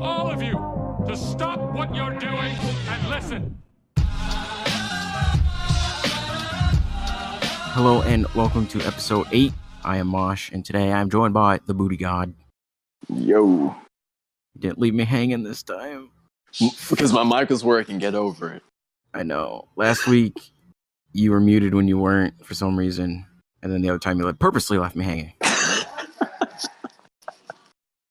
all of you to stop what you're doing and listen. Hello and welcome to episode 8. I am Mosh, and today I'm joined by the BOOTYGOD. Yo. You didn't leave me hanging this time. Because my mic was working, get over it. I know. Last week, you were muted when you weren't for some reason, and then the other time you purposely left me hanging.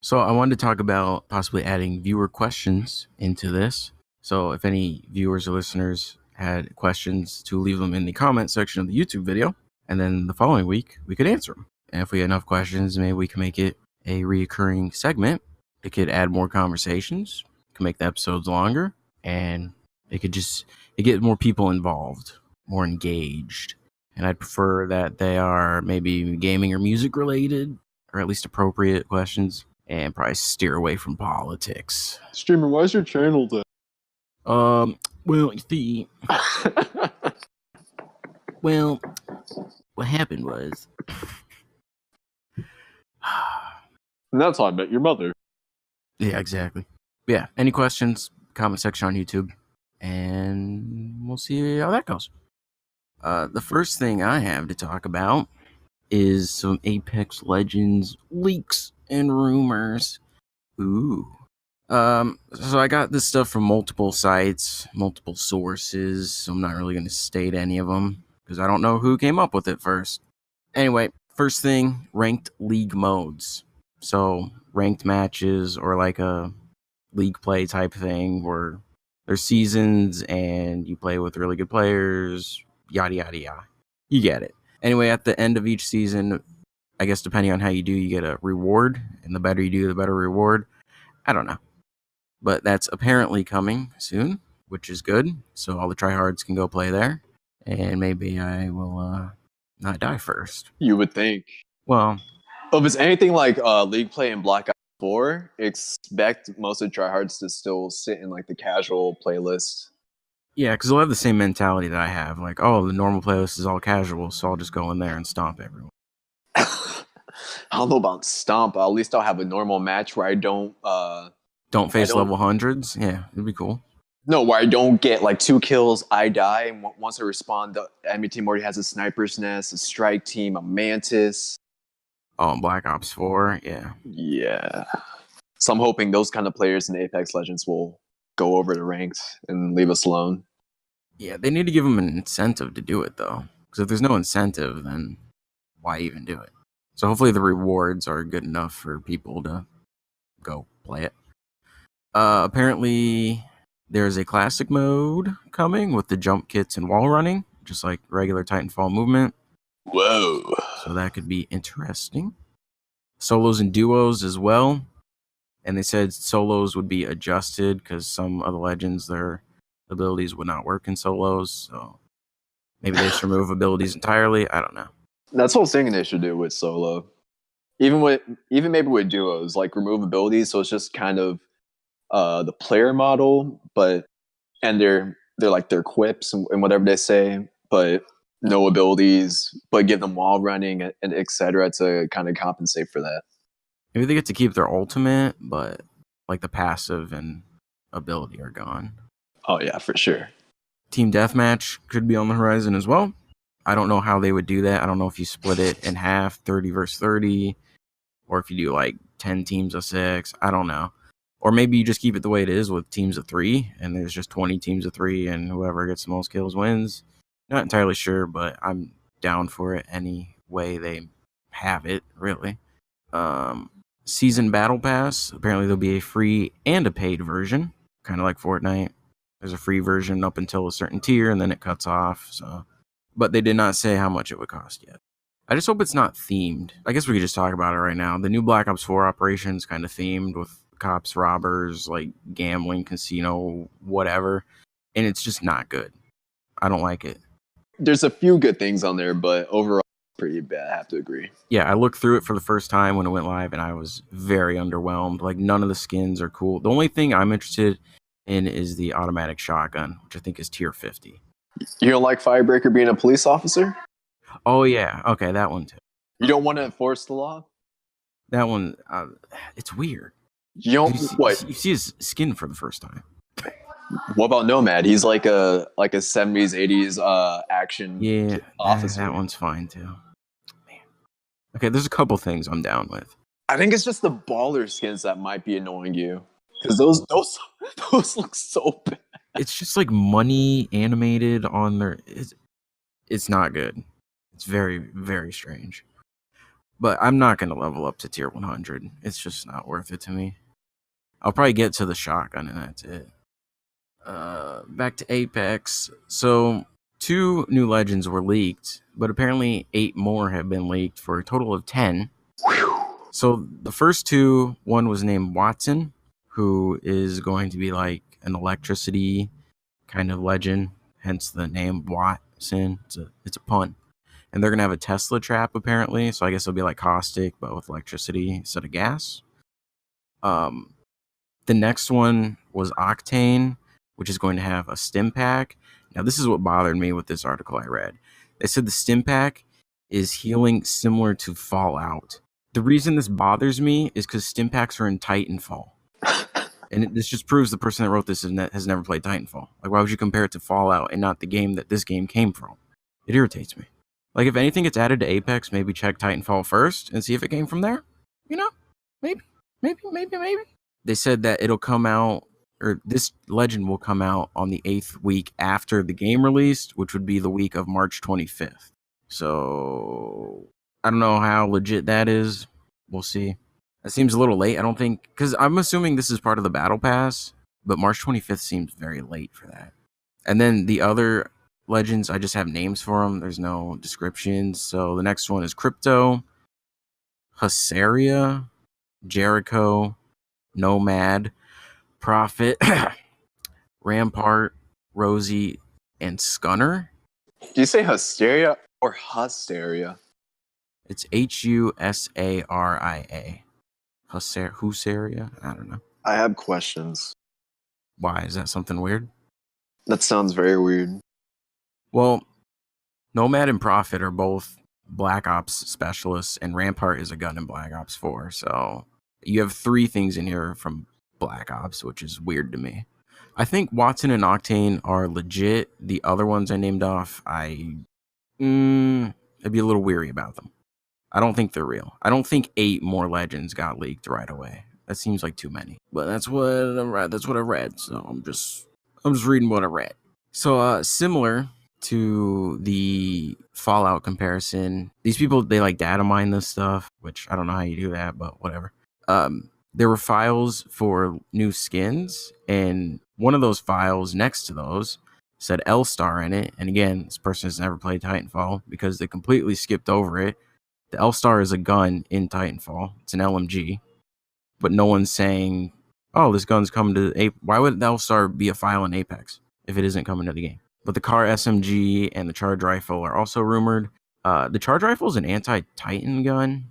So I wanted to talk about possibly adding viewer questions into this. So if any viewers or listeners had questions, to leave them in the comment section of the YouTube video, and then the following week we could answer them. And if we had enough questions, maybe we can make it a reoccurring segment. It could add more conversations, could make the episodes longer, and it get more people involved, more engaged. And I'd prefer that they are maybe gaming or music related, or at least appropriate questions, and probably steer away from politics. Streamer, why is your channel dead? Well, you see, well, what happened was, And that's how I met your mother. yeah, exactly. Yeah, any questions, comment section on YouTube, and we'll see how that goes. The first thing I have to talk about is some Apex Legends leaks and rumors. Ooh. So I got this stuff from multiple sites, multiple sources, so I'm not really going to state any of them, because I don't know who came up with it first. Anyway, first thing, ranked league modes. So, ranked matches, or like a league play type thing, where there's seasons, and you play with really good players, yada yada yada. You get it. Anyway, at the end of each season, I guess depending on how you do, you get a reward, and the better you do, the better reward. I don't know. But that's apparently coming soon, which is good. So all the tryhards can go play there. And maybe I will not die first. You would think. Well, If it's anything like League Play and Black Ops 4, expect most of the tryhards to still sit in like the casual playlist. yeah, because they'll have the same mentality that I have. Like, oh, the normal playlist is all casual, so I'll just go in there and stomp everyone. I don't know about Stomp, but at least I'll have a normal match where I don't face level hundreds? Yeah, it'd be cool. No, where I don't get like 2 kills, I die, and once I respawn, the enemy team already has a sniper's nest, a strike team, a mantis. Oh, Black Ops 4, yeah. Yeah. So I'm hoping those kind of players in Apex Legends will go over the ranks and leave us alone. Yeah, they need to give them an incentive to do it, though. Because if there's no incentive, then why even do it? So hopefully the rewards are good enough for people to go play it. Apparently, there's a classic mode coming with the jump kits and wall running, just like regular Titanfall movement. Whoa. So that could be interesting. Solos and duos as well. And they said solos would be adjusted because some of the legends, their abilities would not work in solos. So maybe they should remove abilities entirely. I don't know. That's what I was thinking they should do with solo. Even maybe with duos, like remove abilities, so it's just kind of the player model, and they're like their quips and whatever they say, but no abilities, but give them wall running and etc. to kind of compensate for that. Maybe they get to keep their ultimate, but like the passive and ability are gone. Oh yeah, for sure. Team deathmatch could be on the horizon as well. I don't know how they would do that. I don't know if you split it in half, 30 versus 30, or if you do like 10 teams of 6. I don't know. Or maybe you just keep it the way it is with teams of 3, and there's just 20 teams of 3, and whoever gets the most kills wins. Not entirely sure, but I'm down for it any way they have it, really. Season Battle Pass. Apparently there'll be a free and a paid version, kind of like Fortnite. There's a free version up until a certain tier, and then it cuts off. So, but they did not say how much it would cost yet. I just hope it's not themed. I guess we could just talk about it right now. The new Black Ops 4 operation is kind of themed with cops, robbers, like gambling, casino, whatever. And it's just not good. I don't like it. There's a few good things on there, but overall, pretty bad. I have to agree. Yeah, I looked through it for the first time when it went live, and I was very underwhelmed. Like, none of the skins are cool. The only thing I'm interested in is the automatic shotgun, which I think is tier 50. You don't like Firebreaker being a police officer? Oh, yeah. Okay, that one too. You don't want to enforce the law? That one, it's weird. You know what? You see his skin for the first time. What about Nomad? He's like a 70s, 80s action Yeah, officer. that one's fine too. Man. Okay, there's a couple things I'm down with. I think it's just the baller skins that might be annoying you. Because those look so bad. It's just like money animated on their. It's not good. It's very, very strange. But I'm not going to level up to tier 100. It's just not worth it to me. I'll probably get to the shotgun and that's it. Back to Apex. So 2 new legends were leaked, but apparently 8 more have been leaked for a total of 10. So the first 2, one was named Watson, who is going to be like an electricity kind of legend, hence the name Watson. It's a pun. And they're going to have a Tesla trap, apparently. So I guess it'll be like caustic, but with electricity instead of gas. The next one was Octane, which is going to have a stim pack. Now, this is what bothered me with this article I read. They said the stim pack is healing similar to Fallout. The reason this bothers me is because stim packs are in Titanfall. And this just proves the person that wrote this has never played Titanfall. Like, why would you compare it to Fallout and not the game that this game came from? It irritates me. Like, if anything gets added to Apex, maybe check Titanfall first and see if it came from there. You know? Maybe. They said that it'll come out, or this legend will come out on the 8th week after the game released, which would be the week of March 25th. So, I don't know how legit that is. We'll see. That seems a little late. I don't think, because I'm assuming this is part of the Battle Pass, but March 25th seems very late for that. And then the other legends, I just have names for them. There's no descriptions. So the next one is Crypto, Husaria, Jericho, Nomad, Prophet, Rampart, Rosie, and Scunner. Do you say hysteria or hysteria? It's Husaria. Husaria? I don't know. I have questions. Why? Is that something weird? That sounds very weird. Well, Nomad and Prophet are both Black Ops specialists, and Rampart is a gun in Black Ops 4. So you have 3 things in here from Black Ops, which is weird to me. I think Watson and Octane are legit. The other ones I named off, I'd be a little weary about them. I don't think they're real. I don't think 8 more legends got leaked right away. That seems like too many. But that's what I read. That's what I read. So I'm just reading what I read. So similar to the Fallout comparison, these people, they like data mine this stuff, which I don't know how you do that, but whatever. There were files for new skins, and one of those files next to those said L-Star in it. And again, this person has never played Titanfall because they completely skipped over it. The L-Star is a gun in Titanfall. It's an LMG. But no one's saying, oh, this gun's coming to Apex. Why would the L-Star be a file in Apex if it isn't coming to the game? But the Car SMG and the Charge Rifle are also rumored. The Charge Rifle is an anti-Titan gun.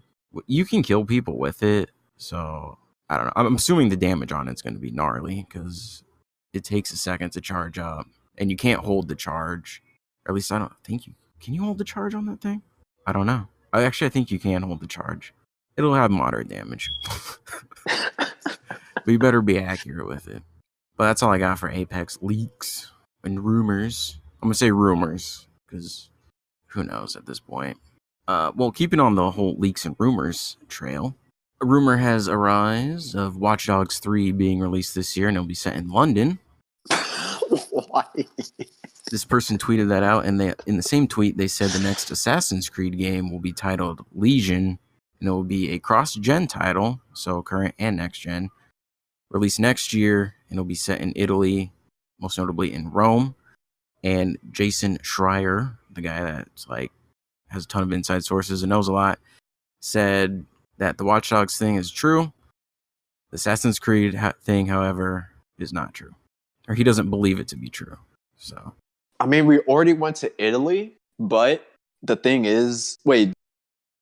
You can kill people with it. So, I don't know. I'm assuming the damage on it's going to be gnarly because it takes a second to charge up. And you can't hold the charge. Or at least I don't think you... Can you hold the charge on that thing? I don't know. I think you can hold the charge. It'll have moderate damage. But you better be accurate with it. But that's all I got for Apex leaks and rumors. I'm going to say rumors because who knows at this point. Well, keeping on the whole leaks and rumors trail, a rumor has arisen of Watch Dogs 3 being released this year and it'll be set in London. Why? This person tweeted that out, and in the same tweet, they said the next Assassin's Creed game will be titled Legion, and it will be a cross-gen title, so current and next-gen, released next year, and it'll be set in Italy, most notably in Rome. And Jason Schreier, the guy that's like has a ton of inside sources and knows a lot, said that the Watch Dogs thing is true. The Assassin's Creed thing, however, is not true. Or he doesn't believe it to be true. So, I mean, we already went to Italy, but the thing is, wait,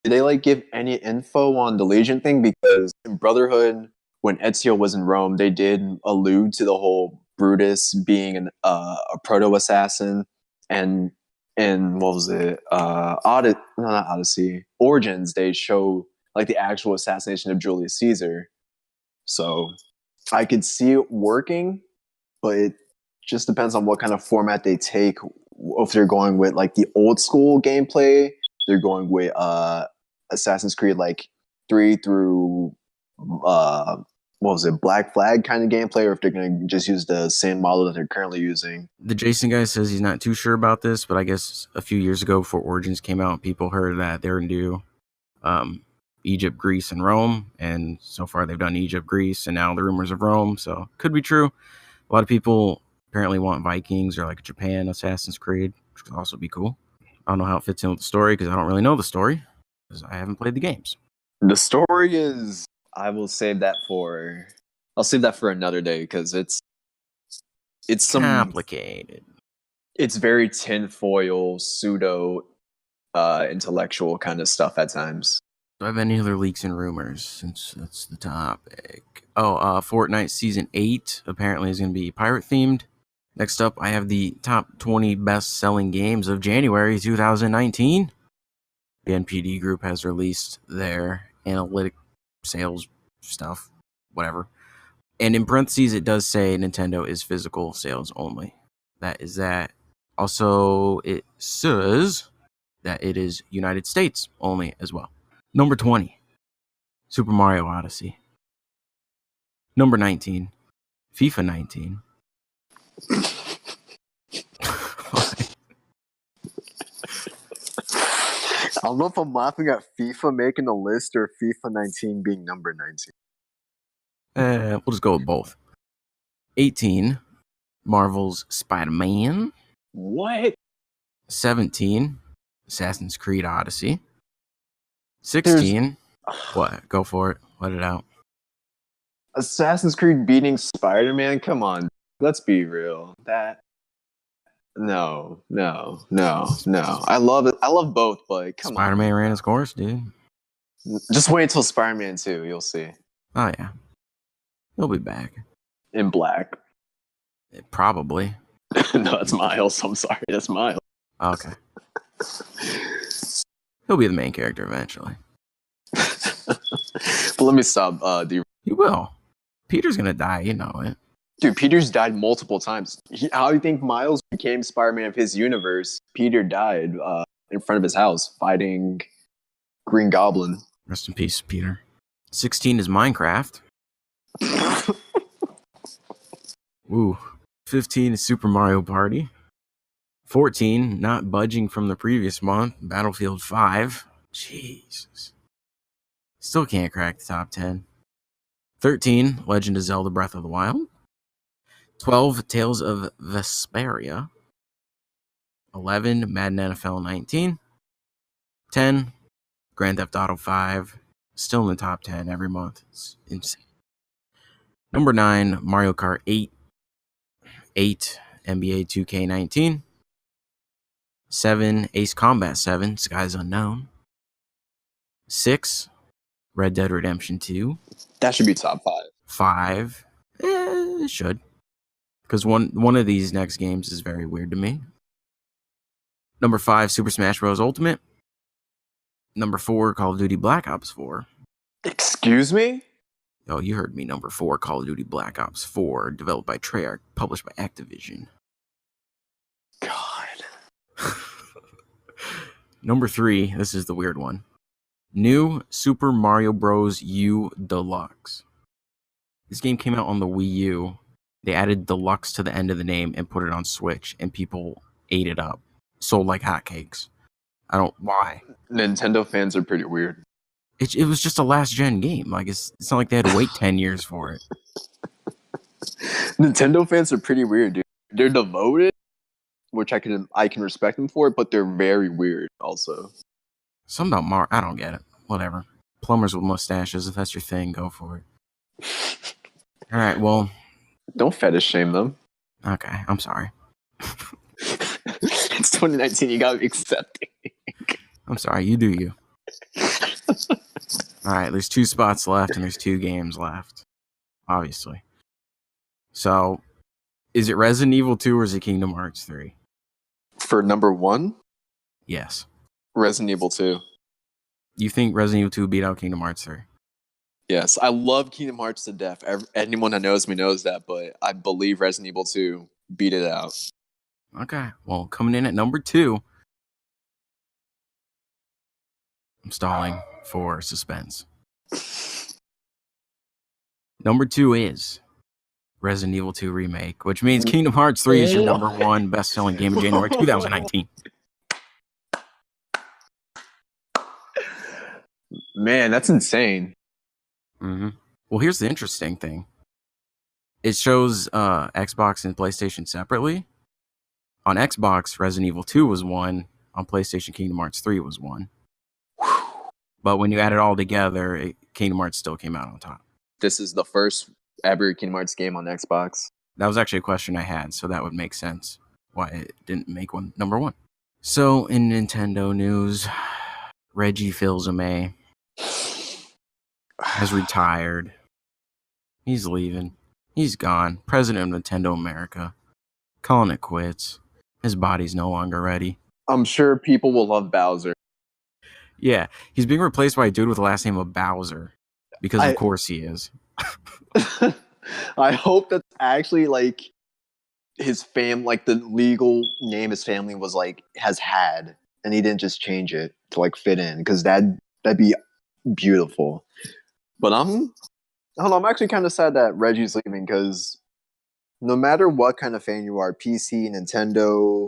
did they like give any info on the Legion thing? Because in Brotherhood, when Ezio was in Rome, they did allude to the whole Brutus being a proto-assassin, and in what was it? Not Odyssey, Origins, they show like the actual assassination of Julius Caesar. So I could see it working, but it just depends on what kind of format they take. If they're going with like the old school gameplay, they're going with Assassin's Creed like 3 through what was it, Black Flag kind of gameplay, or if they're going to just use the same model that they're currently using. The Jason guy says he's not too sure about this, but I guess a few years ago before Origins came out, people heard that they were going to do Egypt, Greece, and Rome, and so far they've done Egypt, Greece, and now the rumors of Rome, so could be true. A lot of people apparently want Vikings or like Japan Assassin's Creed, which could also be cool. I don't know how it fits in with the story because I don't really know the story because I haven't played the games. The story is, I'll save that for another day because it's some Complicated. It's very tinfoil, pseudo intellectual kind of stuff at times. Do I have any other leaks and rumors since that's the topic? Fortnite Season 8 apparently is going to be pirate themed. Next up, I have the top 20 best-selling games of January 2019. The NPD group has released their analytic sales stuff, whatever. And in parentheses, it does say Nintendo is physical sales only. That is that. Also, it says that it is United States only as well. Number 20, Super Mario Odyssey. Number 19, FIFA 19. I don't know if I'm laughing at FIFA making a list or FIFA 19 being number 19. We'll just go with both. 18, Marvel's Spider-Man. What? 17, Assassin's Creed Odyssey. 16, what? Go for it. Let it out. Assassin's Creed beating Spider-Man? Come on. Let's be real. No. I love it. I love both, but come Spider-Man ran his course, dude. on. Just wait until Spider-Man 2. You'll see. Oh, yeah. He'll be back. In black. Probably. No, that's Miles. I'm sorry. That's Miles. Okay. He'll be the main character eventually. But let me stop. He will. Peter's gonna die, you know it. Dude, Peter's died multiple times. How do you think Miles became Spider-Man of his universe? Peter died in front of his house fighting Green Goblin. Rest in peace, Peter. 16 is Minecraft. Ooh. 15 is Super Mario Party. 14, not budging from the previous month, Battlefield 5. Jesus. Still can't crack the top 10. 13, Legend of Zelda Breath of the Wild. 12, Tales of Vesperia. 11, Madden NFL 19. 10, Grand Theft Auto 5. Still in the top 10 every month. It's insane. Number 9, Mario Kart 8. 8, NBA 2K19. 7, Ace Combat 7, Skies Unknown. 6, Red Dead Redemption 2. That should be top 5. 5, it should. Because one of these next games is very weird to me. Number 5, Super Smash Bros. Ultimate. Number 4, Call of Duty Black Ops 4. Excuse me? Oh, you heard me. Number 4, Call of Duty Black Ops 4, developed by Treyarch, published by Activision. God. Number 3, this is the weird one. New Super Mario Bros. U Deluxe. This game came out on the Wii U. They added Deluxe to the end of the name and put it on Switch, and people ate it up. Sold like hotcakes. Why? Nintendo fans are pretty weird. It was just a last-gen game. Like, it's not like they had to wait 10 years for it. Nintendo fans are pretty weird, dude. They're devoted, which I can respect them for, but they're very weird also. Something about Mario, I don't get it. Whatever. Plumbers with mustaches, if that's your thing, go for it. All right, well. Don't fetish shame them. Okay, I'm sorry. It's 2019, you gotta be accepting. I'm sorry, you do you. All right, there's 2 spots left and there's 2 games left, obviously. So, is it Resident Evil 2 or is it Kingdom Hearts 3? For number 1? Yes. Resident Evil 2. You think Resident Evil 2 beat out Kingdom Hearts 3? Yes, I love Kingdom Hearts to death. Anyone that knows me knows that, but I believe Resident Evil 2 beat it out. Okay, well, coming in at number 2. I'm stalling for suspense. Number 2 is Resident Evil 2 Remake, which means Kingdom Hearts 3 is your number 1 best-selling game of January 2019. Man, that's insane. Mm-hmm. Well, here's the interesting thing. It shows Xbox and PlayStation separately. On Xbox, Resident Evil 2 was 1. On PlayStation, Kingdom Hearts 3 was 1. But when you add it all together, Kingdom Hearts still came out on top. This is the first ever Kingdom Hearts game on Xbox. That was actually a question I had, so that would make sense why it didn't make one number 1. So, in Nintendo news, Reggie Fils-Aime has retired. He's leaving. He's gone. President of Nintendo America. Calling it quits. His body's no longer ready. I'm sure people will love Bowser. Yeah, he's being replaced by a dude with the last name of Bowser. Because of course he is. I hope that's actually like his like the legal name his family was like has had, and he didn't just change it to like fit in, because that'd be beautiful. But I don't know, I'm actually kind of sad that Reggie's leaving, because no matter what kind of fan you are, PC, Nintendo,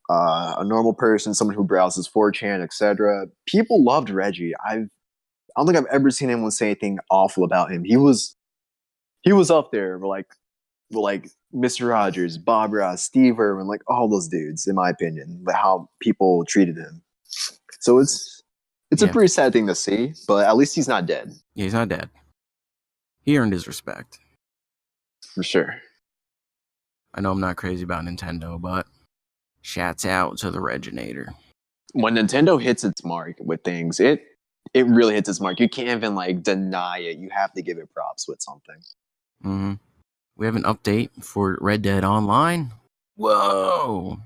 a normal person, someone who browses 4chan, etc., people loved Reggie. I don't think I've ever seen anyone say anything awful about him. He was up there with like Mr. Rogers, Bob Ross, Steve Irwin, like all those dudes, in my opinion, but how people treated him. So it's a pretty sad thing to see, but at least he's not dead. Yeah, he's not dead. He earned his respect. For sure. I know I'm not crazy about Nintendo, but shouts out to the Reginator. When Nintendo hits its mark with things, it really hits its mark. You can't even like deny it. You have to give it props with something. Mm-hmm. We have an update for Red Dead Online. Whoa!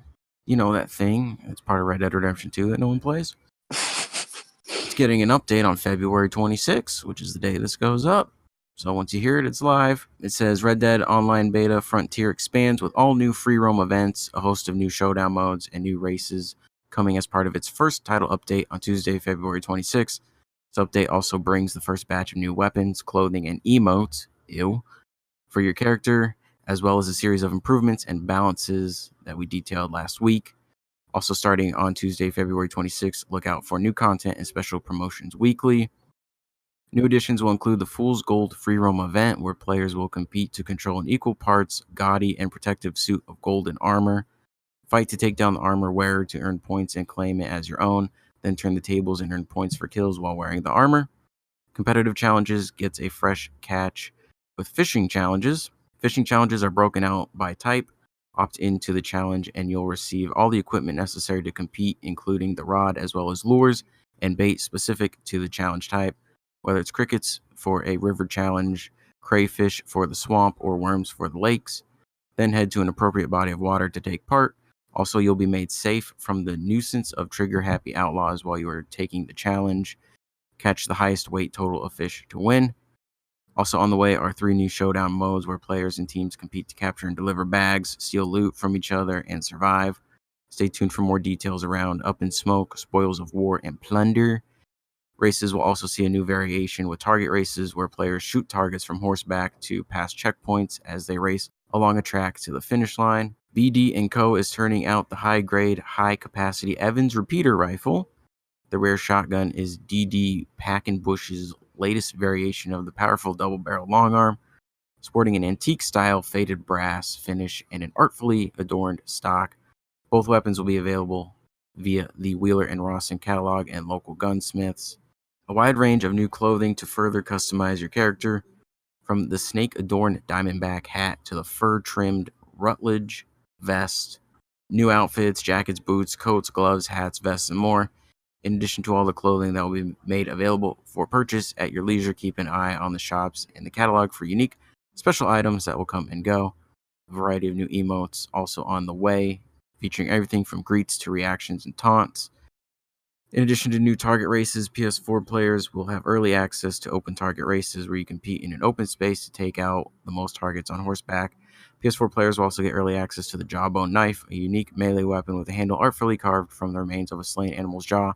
You know that thing? It's part of Red Dead Redemption 2 that no one plays? It's getting an update on February 26th, which is the day this goes up. So once you hear it, it's live. It says Red Dead Online Beta Frontier expands with all new free roam events, a host of new showdown modes, and new races coming as part of its first title update on Tuesday, February 26th. This update also brings the first batch of new weapons, clothing, and emotes, for your character, as well as a series of improvements and balances that we detailed last week. Also starting on Tuesday, February 26th, look out for new content and special promotions weekly. New additions will include the Fool's Gold free roam event, where players will compete to control an equal parts gaudy and protective suit of golden armor. Fight to take down the armor wearer to earn points and claim it as your own, then turn the tables and earn points for kills while wearing the armor. Competitive challenges gets a fresh catch with fishing challenges. Fishing challenges are broken out by type. Opt into the challenge and you'll receive all the equipment necessary to compete, including the rod as well as lures and bait specific to the challenge type, whether it's crickets for a river challenge, crayfish for the swamp, or worms for the lakes. Then head to an appropriate body of water to take part. Also, you'll be made safe from the nuisance of trigger-happy outlaws while you are taking the challenge. Catch the highest weight total of fish to win. Also on the way are 3 new showdown modes where players and teams compete to capture and deliver bags, steal loot from each other, and survive. Stay tuned for more details around Up in Smoke, Spoils of War, and Plunder. Races will also see a new variation with target races where players shoot targets from horseback to pass checkpoints as they race along a track to the finish line. BD & Co. is turning out the high-grade, high-capacity Evans repeater rifle. The rare shotgun is DD Packenbush's latest variation of the powerful double-barrel long arm, sporting an antique-style faded brass finish and an artfully adorned stock. Both weapons will be available via the Wheeler & Rawson catalog and local gunsmiths. A wide range of new clothing to further customize your character, from the snake-adorned diamondback hat to the fur-trimmed Rutledge vest. New outfits, jackets, boots, coats, gloves, hats, vests, and more. In addition to all the clothing that will be made available for purchase at your leisure, keep an eye on the shops and the catalog for unique special items that will come and go. A variety of new emotes also on the way, featuring everything from greets to reactions and taunts. In addition to new target races, PS4 players will have early access to open target races where you compete in an open space to take out the most targets on horseback. PS4 players will also get early access to the Jawbone Knife, a unique melee weapon with a handle artfully carved from the remains of a slain animal's jaw,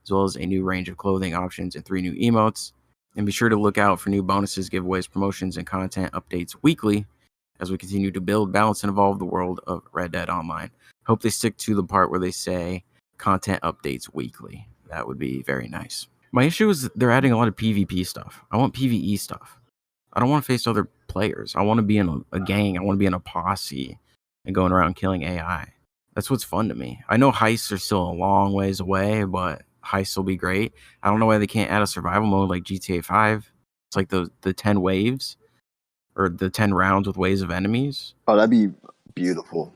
as well as a new range of clothing options and 3 new emotes. And be sure to look out for new bonuses, giveaways, promotions, and content updates weekly as we continue to build, balance, and evolve the world of Red Dead Online. Hope they stick to the part where they say content updates weekly. That would be very nice. My issue is they're adding a lot of PvP stuff. I want PvE stuff. I don't want to face other players. I want to be in a gang. I want to be in a posse and going around killing AI. That's what's fun to me. I know heists are still a long ways away, but heists will be great. I don't know why they can't add a survival mode like GTA 5. It's like the 10 waves or the 10 rounds with waves of enemies. Oh, that'd be beautiful.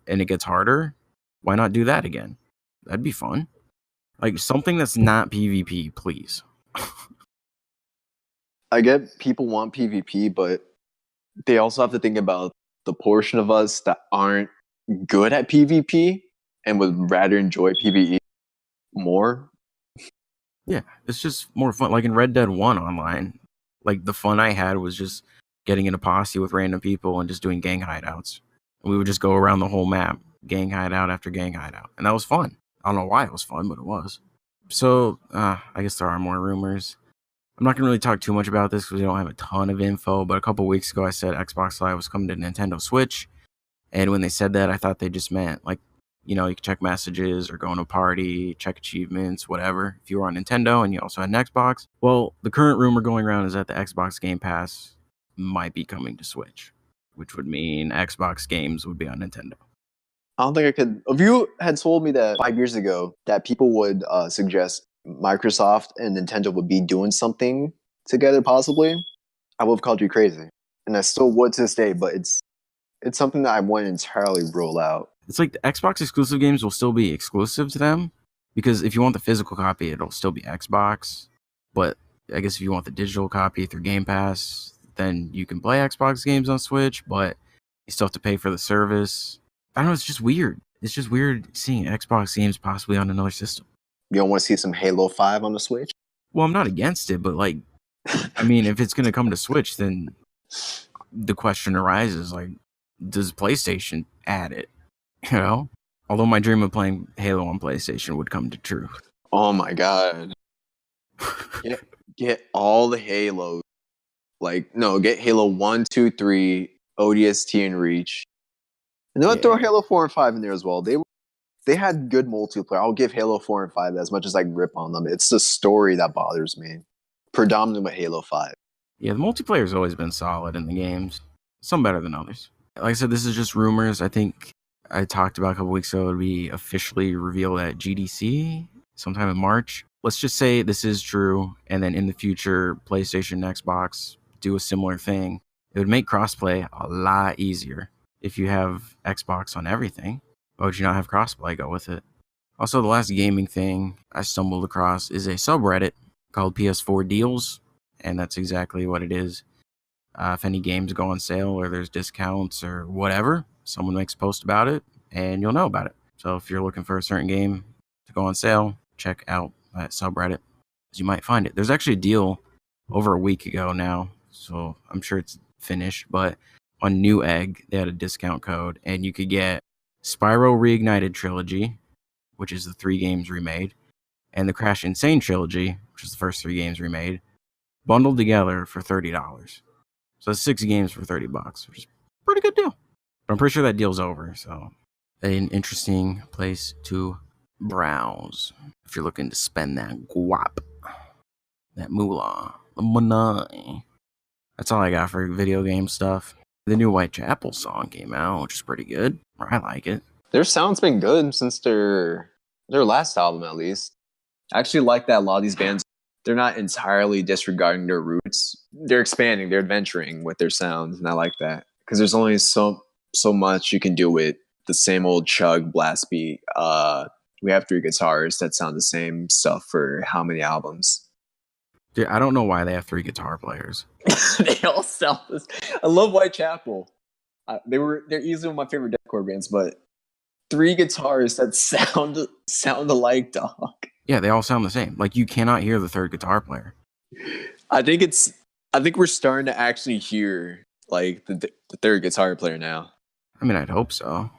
And it gets harder. Why not do that again? That'd be fun. Like something that's not PvP, please. I get people want PvP, but they also have to think about the portion of us that aren't good at PvP and would rather enjoy PvE more. Yeah, it's just more fun. Like in Red Dead 1 online, like the fun I had was just getting in a posse with random people and just doing gang hideouts. And we would just go around the whole map, gang hideout after gang hideout. And that was fun. I don't know why it was fun, but it was. So, I guess there are more rumors. I'm not going to really talk too much about this because we don't have a ton of info, but a couple weeks ago I said Xbox Live was coming to Nintendo Switch. And when they said that, I thought they just meant, like, you know, you can check messages or go on a party, check achievements, whatever, if you were on Nintendo and you also had an Xbox. Well, the current rumor going around is that the Xbox Game Pass might be coming to Switch, which would mean Xbox games would be on Nintendo. I don't think I could. If you had told me that 5 years ago that people would suggest Microsoft and Nintendo would be doing something together, possibly, I would have called you crazy, and I still would to this day. But it's something that I wouldn't entirely rule out. It's like the Xbox exclusive games will still be exclusive to them because if you want the physical copy, it'll still be Xbox. But I guess if you want the digital copy through Game Pass, then you can play Xbox games on Switch, but you still have to pay for the service. I don't know, it's just weird. It's just weird seeing Xbox games possibly on another system. You don't want to see some Halo 5 on the Switch? Well, I'm not against it, but like, I mean, if it's going to come to Switch, then the question arises, like, does PlayStation add it? You know? Although my dream of playing Halo on PlayStation would come to truth. Oh my god. Get all the Halos. Like, no, get Halo 1, 2, 3, ODST, and Reach. And they'll throw Halo 4 and 5 in there as well. They had good multiplayer. I'll give Halo 4 and 5 as much as I can rip on them. It's the story that bothers me. Predominantly with Halo 5. Yeah, the multiplayer's always been solid in the games. Some better than others. Like I said, this is just rumors. I think I talked about a couple weeks ago. It would be officially revealed at GDC sometime in March. Let's just say this is true, and then in the future, PlayStation and Xbox do a similar thing. It would make crossplay a lot easier. If you have Xbox on everything, why would you not have crossplay go with it? Also, the last gaming thing I stumbled across is a subreddit called PS4 Deals, and that's exactly what it is. If any games go on sale or there's discounts or whatever, someone makes a post about it, and you'll know about it. So if you're looking for a certain game to go on sale, check out that subreddit, because you might find it. There's actually a deal over a week ago now, so I'm sure it's finished, but on Newegg, they had a discount code, and you could get Spyro Reignited Trilogy, which is the 3 games remade, and the Crash Insane Trilogy, which is the first 3 games remade, bundled together for $30. So that's 6 games for $30, which is a pretty good deal. But I'm pretty sure that deal's over, so an interesting place to browse if you're looking to spend that guap, that moolah, the money. That's all I got for video game stuff. The new Whitechapel song came out, which is pretty good. I like it. Their sound's been good since their last album, at least. I actually like that a lot of these bands, they're not entirely disregarding their roots. They're expanding, they're adventuring with their sounds, and I like that. Because there's only so much you can do with the same old chug blast beat. We have 3 guitars that sound the same stuff for how many albums? Dude, I don't know why they have 3 guitar players. They all sound this. I love Whitechapel. They're easily one of my favorite deathcore bands, but 3 guitars that sound alike, dog. Yeah, they all sound the same. Like, you cannot hear the third guitar player. I think we're starting to actually hear like the third guitar player now. I mean, I'd hope so.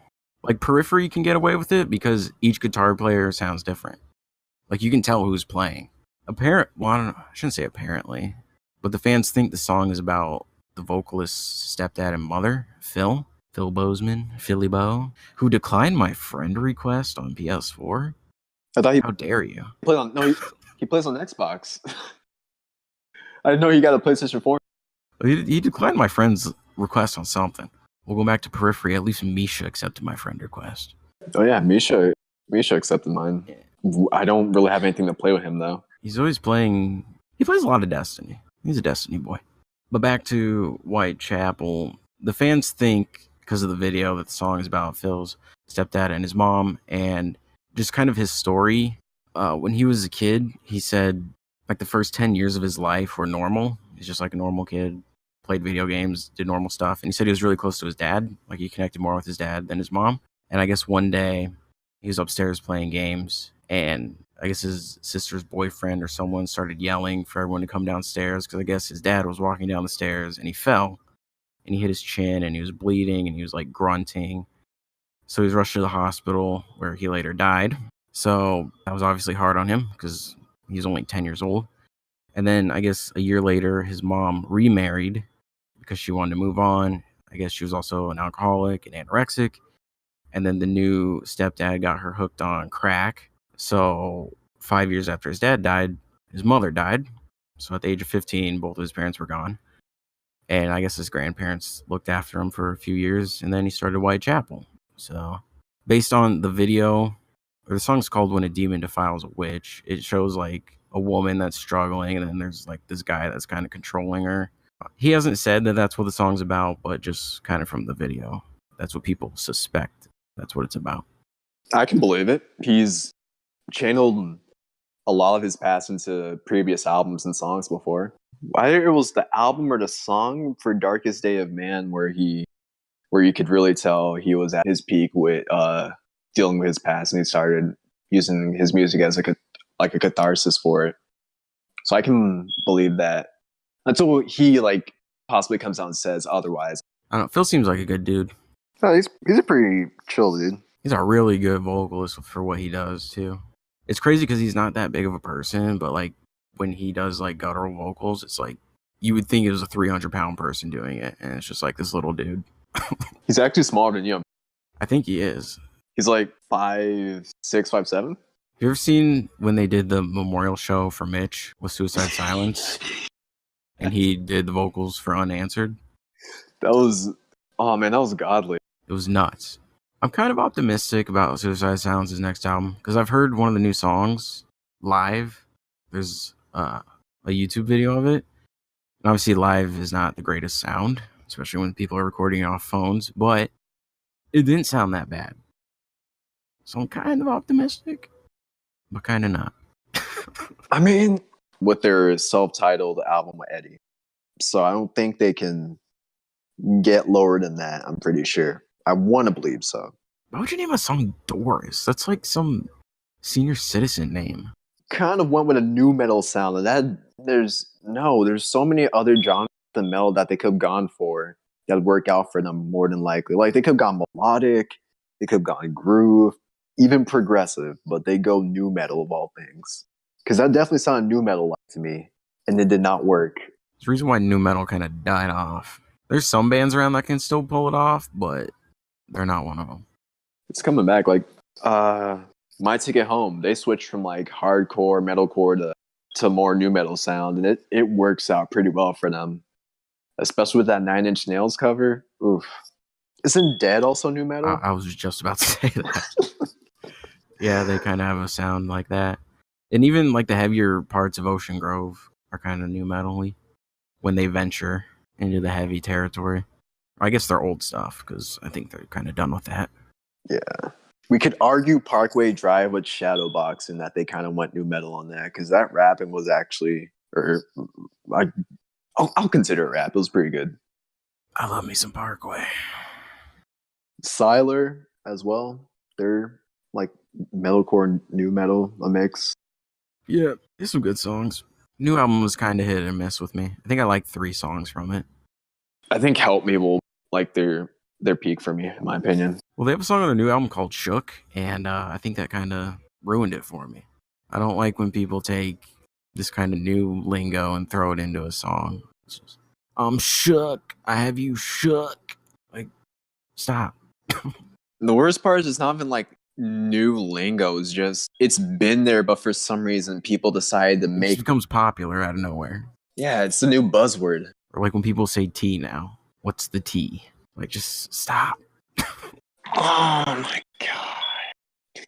Like, Periphery can get away with it because each guitar player sounds different. Like, you can tell who's playing. Well, I shouldn't say apparently, but the fans think the song is about the vocalist's stepdad and mother, Phil Bozeman, Philly Bo, who declined my friend request on PS4. I thought How dare you? He plays on Xbox. I didn't know he got a PlayStation 4. He declined my friend's request on something. We'll go back to Periphery. At least Misha accepted my friend request. Oh yeah, Misha accepted mine. Yeah. I don't really have anything to play with him though. He's always playing. He plays a lot of Destiny. He's a Destiny boy. But back to Whitechapel. The fans think, because of the video, that the song is about Phil's stepdad and his mom, and just kind of his story. When he was a kid, he said like the first 10 years of his life were normal. He's just like a normal kid, played video games, did normal stuff. And he said he was really close to his dad. Like, he connected more with his dad than his mom. And I guess one day he was upstairs playing games, and I guess his sister's boyfriend or someone started yelling for everyone to come downstairs, because I guess his dad was walking down the stairs and he fell and he hit his chin and he was bleeding and he was like grunting. So he was rushed to the hospital where he later died. So that was obviously hard on him because he's only 10 years old. And then I guess a year later, his mom remarried because she wanted to move on. I guess she was also an alcoholic and anorexic. And then the new stepdad got her hooked on crack. So 5 years after his dad died, his mother died. So at the age of 15, both of his parents were gone. And I guess his grandparents looked after him for a few years. And then he started Whitechapel. So based on the video, or the song's called When a Demon Defiles a Witch, it shows like a woman that's struggling. And then there's like this guy that's kind of controlling her. He hasn't said that that's what the song's about, but just kind of from the video, that's what people suspect. That's what it's about. I can believe it. He's channeled a lot of his past into previous albums and songs before. Either it was the album or the song for Darkest Day of Man where you could really tell he was at his peak with dealing with his past, and he started using his music as like a catharsis for it. So I can believe that until he like possibly comes out and says otherwise. I don't know. Phil seems like a good dude. Oh, he's a pretty chill dude. He's a really good vocalist for what he does too. It's crazy because he's not that big of a person, but like when he does like guttural vocals, it's like you would think it was a 300-pound person doing it, and it's just like this little dude. He's actually smaller than you. I think he is. He's like 5'6", 5'7". You ever seen when they did the memorial show for Mitch with Suicide Silence, and he did the vocals for Unanswered? That was godly. It was nuts. I'm kind of optimistic about Suicide Silence's next album because I've heard one of the new songs live. There's a YouTube video of it. And obviously live is not the greatest sound, especially when people are recording off phones, but it didn't sound that bad. So I'm kind of optimistic, but kind of not. I mean, with their self-titled album with Eddie. So I don't think they can get lower than that, I'm pretty sure. I want to believe so. Why would you name a song Doris? That's like some senior citizen name. Kind of went with a new metal sound, and that there's so many other genres than metal that they could have gone for that work out for them more than likely. Like they could have gone melodic, they could have gone groove, even progressive, but they go new metal of all things. Because that definitely sounded new metal-like to me, and it did not work. There's a reason why new metal kind of died off. There's some bands around that can still pull it off, but they're not one of them. It's coming back. Like, My Ticket Home, they switched from like hardcore, metalcore to more new metal sound, and it works out pretty well for them. Especially with that 9 Inch Nails cover. Oof. Isn't Dead also new metal? I was just about to say that. Yeah, they kind of have a sound like that. And even like the heavier parts of Ocean Grove are kind of new metal-y when they venture into the heavy territory. I guess they're old stuff because I think they're kind of done with that. Yeah. We could argue Parkway Drive with Shadowbox and that they kind of went new metal on that because that rapping was actually, I'll consider it rap. It was pretty good. I love me some Parkway. Siler as well. They're like metalcore, new metal, a mix. Yeah, there's some good songs. New album was kind of hit or miss with me. I think I like 3 songs from it. I think Help Me will like their peak for me, in my opinion. Well, they have a song on their new album called Shook, and I think that kind of ruined it for me. I don't like when people take this kind of new lingo and throw it into a song. It's just, I'm shook. I have you shook. Like, stop. The worst part is it's not even like new lingo. It's just it's been there, but for some reason people decided to It make. just becomes popular out of nowhere. Yeah, it's the new buzzword. Or like when people say tea now. What's the tea? Like, just stop. Oh my god!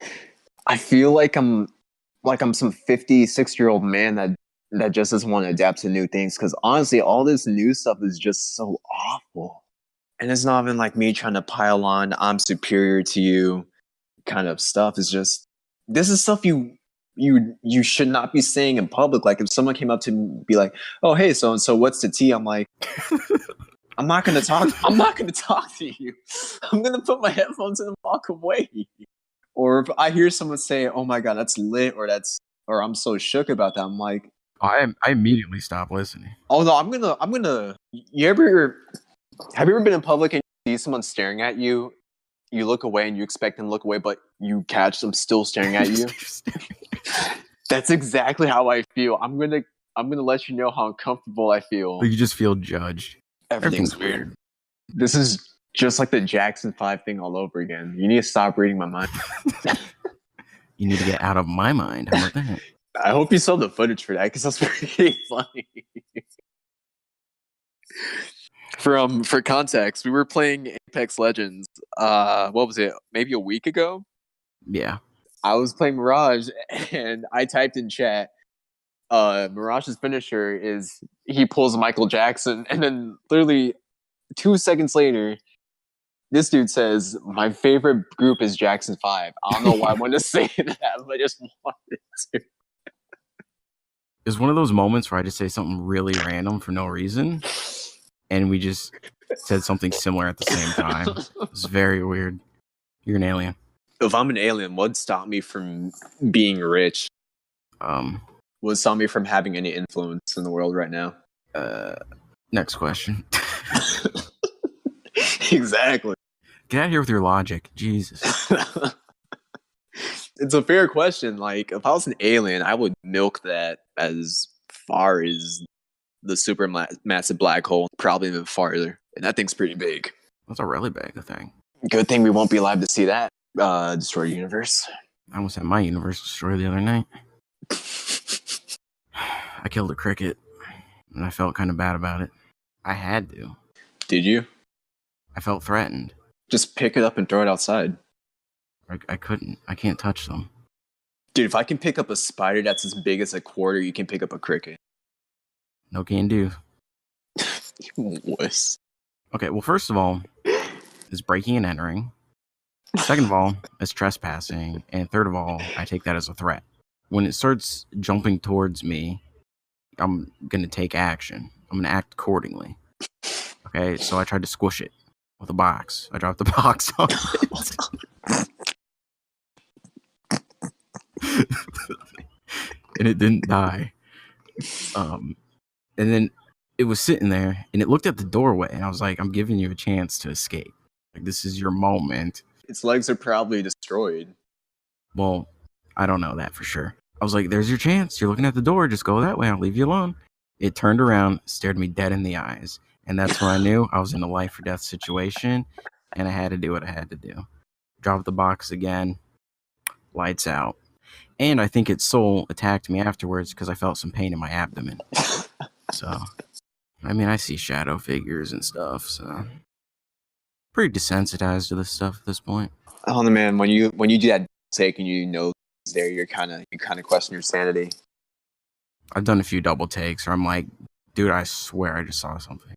I feel like I'm some 56-year-old man that just doesn't want to adapt to new things. Because honestly, all this new stuff is just so awful. And it's not even like me trying to pile on I'm superior to you kind of stuff. It's just this is stuff you should not be saying in public. Like if someone came up to me and be like, "Oh, hey, so and so, what's the tea?" I'm like, I'm not gonna talk to you. I'm gonna put my headphones in and walk away. Or if I hear someone say, "Oh my god, that's lit," or I'm so shook about that, I'm like, I immediately stop listening. "Oh no, I'm gonna." Have you ever been in public and you see someone staring at you? You look away and you expect them to look away, but you catch them still staring at you. That's exactly how I feel. I'm gonna let you know how uncomfortable I feel. You just feel judged. Everything's weird. This is just like the Jackson 5 thing all over again. You need to stop reading my mind. You need to get out of my mind. How about that? I hope you saw the footage for that because that's pretty funny. For context, we were playing Apex Legends. What was it? Maybe a week ago. Yeah. I was playing Mirage, and I typed in chat. Mirage's finisher is he pulls Michael Jackson, and then literally 2 seconds later, this dude says, "My favorite group is Jackson 5." I don't know why I wanted to say that, but I just wanted to. It was one of those moments where I just say something really random for no reason, and we just said something similar at the same time. It's very weird. You're an alien. If I'm an alien, what'd stop me from being rich? What stop me from having any influence in the world right now? Next question. Exactly. Get out of here with your logic. Jesus. It's a fair question. Like, if I was an alien, I would milk that as far as the massive black hole, probably even farther. And that thing's pretty big. That's a really big thing. Good thing we won't be alive to see that destroy the universe. I almost had my universe destroyed the other night. I killed a cricket, and I felt kind of bad about it. I had to. Did you? I felt threatened. Just pick it up and throw it outside. I couldn't. I can't touch them. Dude, if I can pick up a spider that's as big as a quarter, you can pick up a cricket. No can do. Wuss. Okay, well, first of all, is breaking and entering. Second of all, is trespassing. And third of all, I take that as a threat. When it starts jumping towards me, I'm going to take action. I'm going to act accordingly. Okay, so I tried to squish it with a box. I dropped the box on it. And it didn't die. And then it was sitting there, and it looked at the doorway, and I was like, I'm giving you a chance to escape. Like, this is your moment. Its legs are probably destroyed. Well, I don't know that for sure. I was like, there's your chance. You're looking at the door. Just go that way. I'll leave you alone. It turned around, stared me dead in the eyes. And that's when I knew I was in a life or death situation, and I had to do what I had to do. Drop the box again. Lights out. And I think its soul attacked me afterwards because I felt some pain in my abdomen. So, I mean, I see shadow figures and stuff, so pretty desensitized to this stuff at this point. Oh man, when you do that take and you know it's there, you kind of question your sanity. I've done a few double takes where I'm like, dude, I swear I just saw something.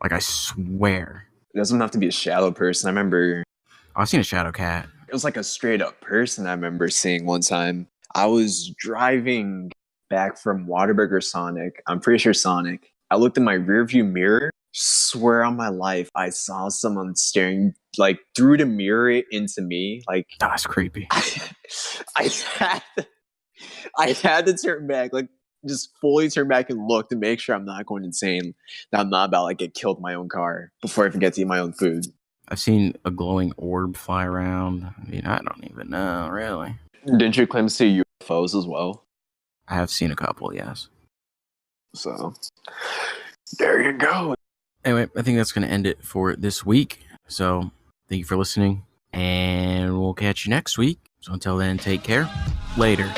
Like, I swear. It doesn't have to be a shadow person. I remember I've seen a shadow cat. it was like a straight up person I remember seeing one time. I was driving back from Whataburger Sonic. I'm pretty sure Sonic. I looked in my rearview mirror. Swear on my life, I saw someone staring like through the mirror into me. Like That's creepy. I had I had to turn back, like just fully turn back and look to make sure I'm not going insane. That I'm not about to like get killed in my own car before I forget to eat my own food. I've seen a glowing orb fly around. I mean, I don't even know, really. Didn't you claim to see UFOs as well? I have seen a couple, yes. So there you go. Anyway, I think that's going to end it for this week. So thank you for listening, and we'll catch you next week. So until then, take care. Later.